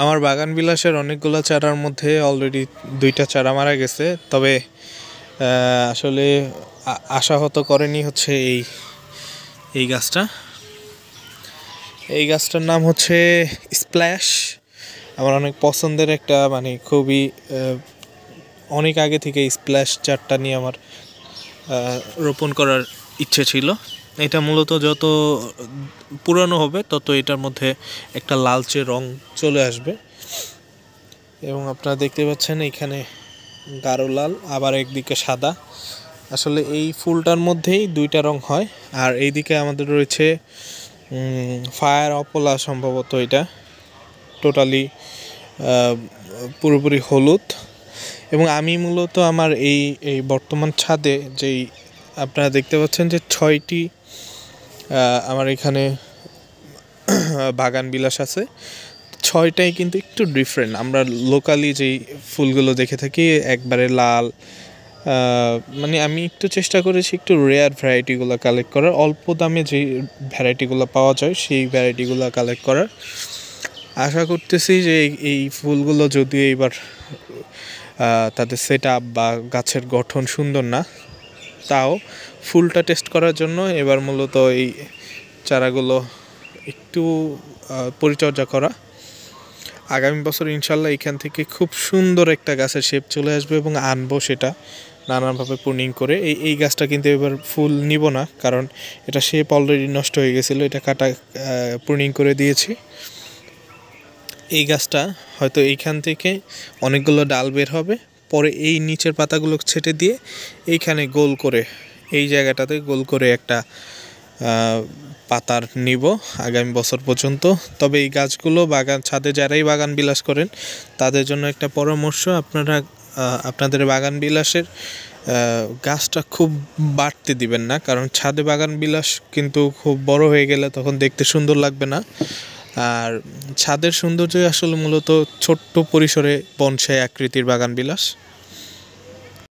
আমার বাগান বিলাসের অনেকগুলো চারার মধ্যে অলরেডি 2টা চারা মারা গেছে, তবে আসলে আশাহত করেনি হচ্ছে এই গাছটা। এই গাছটার নাম হচ্ছে স্প্ল্যাশ। আমার অনেক পছন্দের একটা, মানে খুবই অনেক আগে থেকে স্প্ল্যাশ চারটা নিয়ে আমার রোপণ করার ইচ্ছে ছিল। এটা মূলত যত পুরানো হবে তত এটার মধ্যে একটা লালচে রং চলে আসবে, এবং আপনারা দেখতে পাচ্ছেন এখানে গাঢ় লাল, আবার একদিকে সাদা। আসলে এই ফুলটার মধ্যেই 2টা রং হয়। আর এইদিকে আমাদের রয়েছে ফায়ার অপোলা, সম্ভবত এটা টোটালি পুরোপুরি হলুদ। এবং আমি মূলত আমার এই বর্তমান ছাদে যেই আপনারা দেখতে পাচ্ছেন যে 6টি আমার এখানে বাগান বিলাস আছে, 6টাই কিন্তু একটু ডিফারেন্ট। আমরা লোকালি যেই ফুলগুলো দেখে থাকি একবারে লাল, মানে আমি একটু চেষ্টা করেছি একটু রেয়ার ভ্যারাইটিগুলো কালেক্ট করার, অল্প দামে যেই ভ্যারাইটিগুলো পাওয়া যায় সেই ভ্যারাইটিগুলো কালেক্ট করার। আশা করতেছি যে এই ফুলগুলো যদিও এইবার তাদের সেট আপ বা গাছের গঠন সুন্দর না, তাও ফুলটা টেস্ট করার জন্য এবার মূলত এই চারাগুলো একটু পরিচর্যা করা। আগামী বছর ইনশাল্লাহ এখান থেকে খুব সুন্দর একটা গাছের শেপ চলে আসবে এবং আনবো সেটা নানানভাবে প্রুনিং করে। এই গাছটা কিন্তু এবার ফুল নিব না, কারণ এটা শেপ অলরেডি নষ্ট হয়ে গেছিলো, এটা কাটা প্রুনিং করে দিয়েছি। এই গাছটা হয়তো এইখান থেকে অনেকগুলো ডাল বের হবে, পরে এই নিচের পাতাগুলো ছেটে দিয়ে এইখানে গোল করে, এই জায়গাটাতে গোল করে একটা পাতার নিব আগামী বছর পর্যন্ত। তবে এই গাছগুলো ছাদে যারাই বাগান বিলাস করেন তাদের জন্য একটা পরামর্শ, আপনারা আপনাদের বাগান বিলাসের গাছটা খুব বাড়তে দিবেন না, কারণ ছাদে বাগান বিলাস কিন্তু খুব বড় হয়ে গেলে তখন দেখতে সুন্দর লাগবে না। আর ছাদের সৌন্দর্য আসলে মূলত ছোট্ট পরিসরে বনসাই আকৃতির বাগান বিলাস।